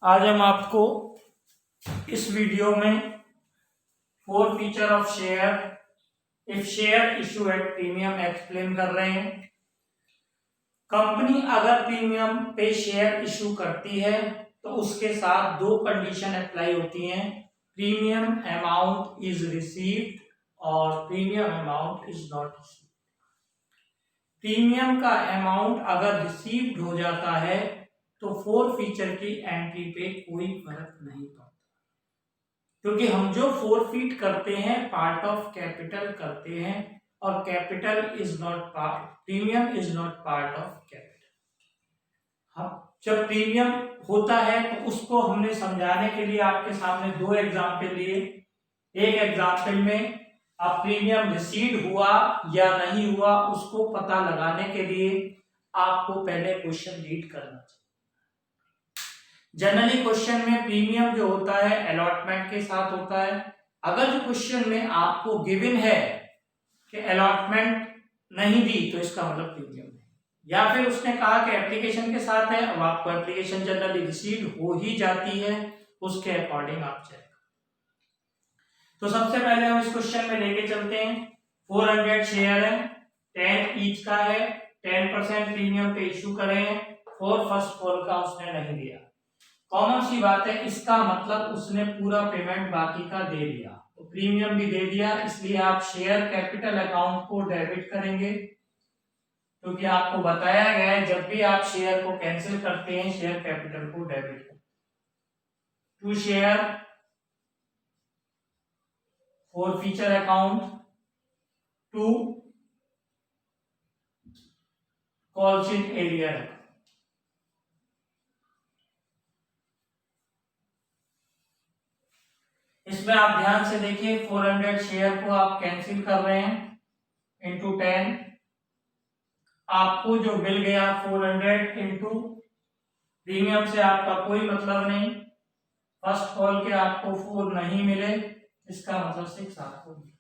आज हम आपको इस वीडियो में four feature of share if share issue at premium explain कर रहे हैं। कंपनी अगर प्रीमियम पे शेयर इशू करती है तो उसके साथ दो कंडीशन अप्लाई होती हैं, प्रीमियम अमाउंट इज रिसीव्ड और premium amount is not received. Premium का अमाउंट अगर रिसीव्ड हो जाता है तो फोर फीचर की एंट्री पे कोई फर्क नहीं पड़ता, क्योंकि हम जो फोरफीट करते हैं पार्ट ऑफ कैपिटल करते हैं और capital is not part, premium is not part of capital. जब प्रीमियम होता है तो उसको हमने समझाने के लिए आपके सामने दो एग्जाम्पल लिए। एक एग्जाम्पल में अब प्रीमियम रिसीव हुआ या नहीं हुआ उसको पता लगाने के लिए आपको पहले क्वेश्चन रीड करना चाहिए। जनरली क्वेश्चन में प्रीमियम जो होता है अलॉटमेंट के साथ होता है। अगर जो क्वेश्चन में आपको गिवन है कि अलॉटमेंट नहीं दी तो इसका मतलब प्रीमियम है, या फिर उसने कहा कि एप्लीकेशन के साथ है, अब आपको एप्लीकेशन जनरली रिसीव हो ही जाती है, उसके अकॉर्डिंग आप चेक। तो सबसे पहले हम इस क्वेश्चन में लेके चलते हैं। 400 शेयर है, 10 ईच का है, 10% प्रीमियम पे इशू करें, फर्स्ट कॉल का उसने नहीं दिया। कॉमन सी बात है, इसका मतलब उसने पूरा पेमेंट बाकी का दे दिया, तो प्रीमियम भी दे दिया, इसलिए आप शेयर कैपिटल अकाउंट को डेबिट करेंगे, क्योंकि आपको बताया गया है जब भी आप शेयर को कैंसिल करते हैं शेयर कैपिटल को डेबिट करें। To share forfeiture account to calls in arrear. इसमें आप ध्यान से देखिए, 400 शेयर को आप कैंसिल कर रहे हैं इंटू 10, आपको जो मिल गया 400 इंटू प्रीमियम से आपका कोई मतलब नहीं, फर्स्ट कॉल के आपको 4 नहीं मिले, इसका मतलब 6 आपको मिले,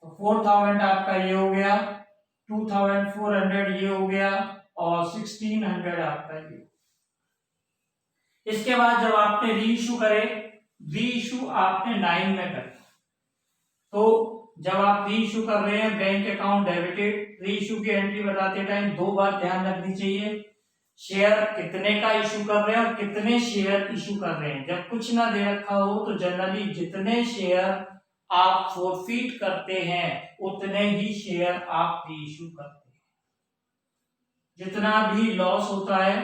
तो 4000 आपका ये हो गया, 2400 ये हो गया और 1600 आपका ये। इसके बाद जब आपने री इशू करे, री इशू आपने 9 में कर, तो जब आप री इशू कर रहे हैं बैंक अकाउंट डेबिटेड, री इशू की एंट्री बताते टाइम दो बात ध्यान रखनी चाहिए, शेयर कितने का इशू कर रहे हैं और कितने शेयर इशू कर रहे हैं। जब कुछ ना दे रखा हो तो जनरली जितने शेयर आप फोरफीट करते हैं उतने ही शेयर आप री इशू करते हैं। जितना भी लॉस होता है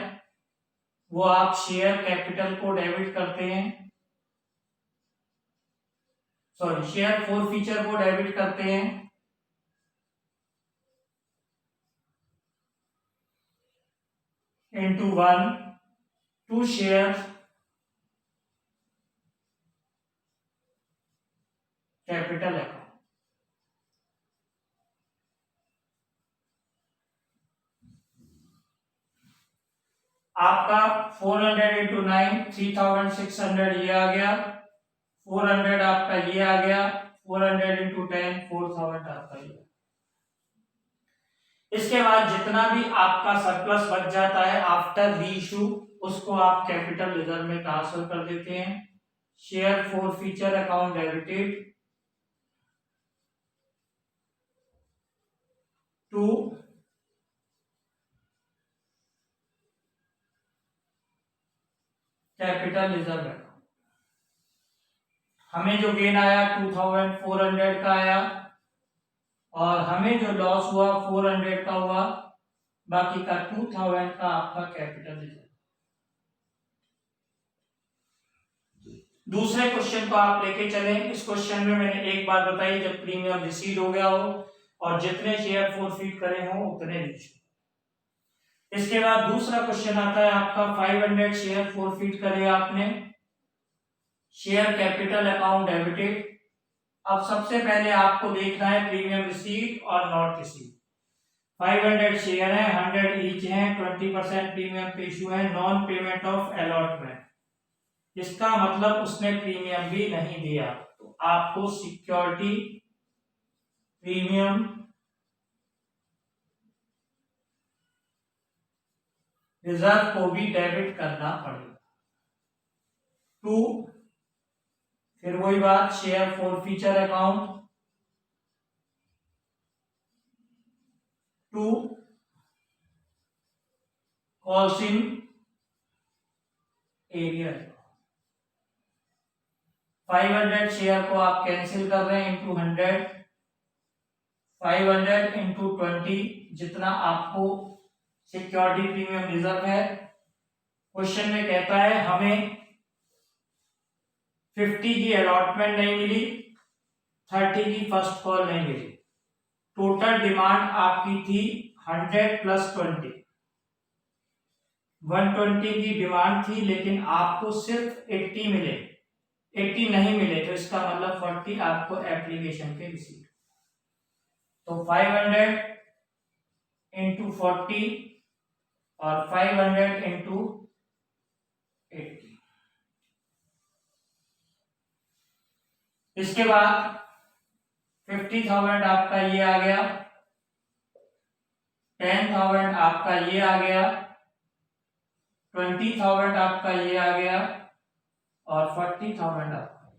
वो आप शेयर कैपिटल को डेबिट करते हैं, सॉरी शेयर फोर फीचर को डेबिट करते हैं, into 1 to share capital account। आपका 400 इंटू 9 3600 ये आ गया, 400 आपका ये आ गया, 400 इंटू 10 4000 आपका ये। इसके बाद जितना भी आपका सरप्लस बच जाता है आफ्टर री इशू उसको आप कैपिटल रिजर्व में ट्रांसफर कर देते हैं। Share forfeiture account debited to capital reserve account. हमें जो गेन आया 2400 का आया और हमें जो लॉस हुआ 400 का हुआ, बाकी का 2000 का आपका कैपिटल रिजर्व। दूसरे क्वेश्चन को आप लेके चलें। इस क्वेश्चन में मैंने एक बात बताई, जब प्रीमियम रिसीव हो गया हो और जितने शेयर फोरफीट करे हो उतने नीचे। इसके बाद दूसरा क्वेश्चन आता है आपका 500 शेयर फोरफीट करे आपने, शेयर कैपिटल अकाउंट डेबिटेड। अब सबसे पहले आपको देखना है प्रीमियम रिसीव और नॉट रिसीव। 500 शेयर है, 100 ईच है, 20% प्रीमियम पे इशू है, नॉन पेमेंट ऑफ अलॉटमेंट, इसका मतलब उसने प्रीमियम भी नहीं दिया, तो आपको सिक्योरिटी प्रीमियम रिजर्व को भी डेबिट करना पड़ेगा। 2, फिर वही बात, share forfeiture account. 2, calls in arrear. 500 share को आप कैंसिल कर रहे हैं इंटू 100, 500 इंटू 20, जितना आपको सिक्योरिटी प्रीमियम रिजर्व है। क्वेश्चन में कहता है हमें 50 की अलॉटमेंट नहीं मिली, 30 की फर्स्ट कॉल नहीं मिली। टोटल डिमांड आपकी थी 100 प्लस 20, 120 की डिमांड थी, लेकिन आपको सिर्फ 80 मिले, 80 नहीं मिले, तो इसका मतलब 40 आपको एप्लीकेशन के रिसीट। तो 500 इंटू 40 और 500 इंटू 80। इसके बाद 50,000 आपका ये आ गया, 10,000 आपका ये आ गया, 20,000 आपका ये आ गया और 40,000 आपका।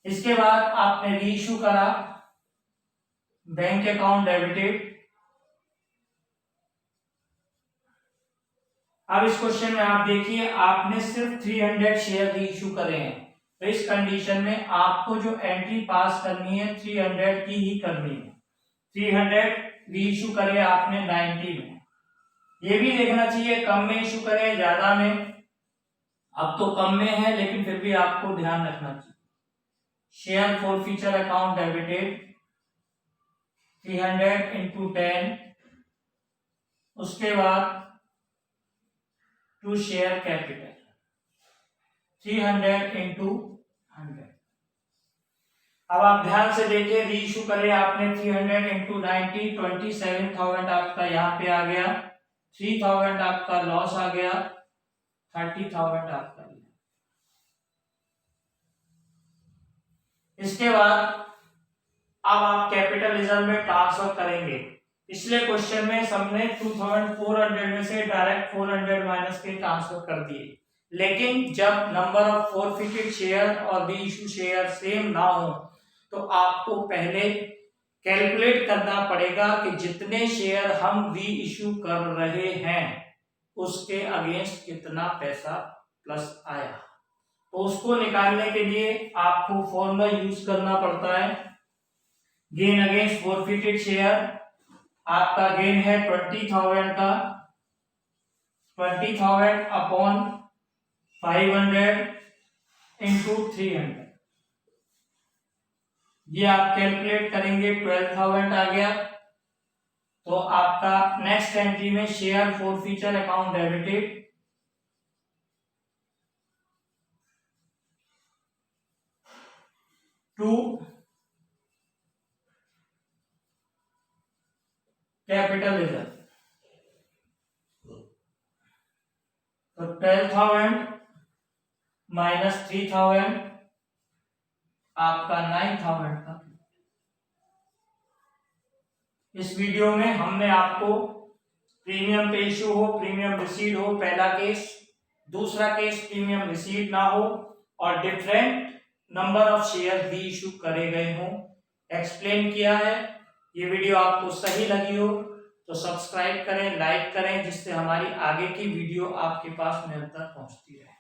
इसके बाद आपने रीइश्यू करा, बैंक अकाउंट डेबिटेड। अब इस क्वेश्चन में आप देखिए, आपने सिर्फ 300 शेयर रीइश्यू करे हैं, तो इस कंडीशन में आपको जो एंट्री पास करनी है 300 की ही करनी है। 300 रीइश्यू करे आपने 90 में। ये भी देखना चाहिए कम में इशू करे ज्यादा में। अब तो कम में है, लेकिन फिर भी आपको ध्यान रखना चाहिए। Share forfeiture account debited 300 into 10, उसके बाद टू शेयर कैपिटल 300 इंटू 100। अब आप ध्यान से देखिए, रीइश्यू करे आपने 300 इंटू 90, 27,000 आपका यहाँ पे आ गया, 3,000 आपका लॉस आ गया, 30,000 आपका। इसके बाद अब आप कैपिटल रिजर्व में ट्रांसफर करेंगे। पिछले क्वेश्चन में सबने 2,400 में से डायरेक्ट 400 माइनस के ट्रांसफर कर दिए, लेकिन जब नंबर ऑफ फॉरफिटेड शेयर और रीइश्यू शेयर सेम ना हो तो आपको पहले कैलकुलेट करना पड़ेगा कि जितने शेयर हम रीइश्यू कर रहे हैं उसके अगेंस्ट कितना पैसा प्लस आया। तो उसको निकालने के लिए आपको फॉर्मूला यूज करना पड़ता है। गेन अगेंस्ट फॉरफिटेड शेयर, आपका गेन है 20,000 का, 20,000 अपॉन 500 इंटू 300, ये आप कैलकुलेट करेंगे 12,000 आ गया। तो आपका नेक्स्ट एंट्री में share forfeiture account debited 2 capital reserve, तो 12,000 माइनस 3,000 आपका 9,000 का। इस वीडियो में हमने आपको प्रीमियम पे इश्यू हो, प्रीमियम रिसीट हो, पहला केस, दूसरा केस प्रीमियम रिसीट ना हो और डिफरेंट नंबर ऑफ शेयर भी इश्यू करे गए हों, एक्सप्लेन किया है। ये वीडियो आपको सही लगी हो तो सब्सक्राइब करें, लाइक करें, जिससे हमारी आगे की वीडियो आपके पास निरंतर पहुंचती रहे।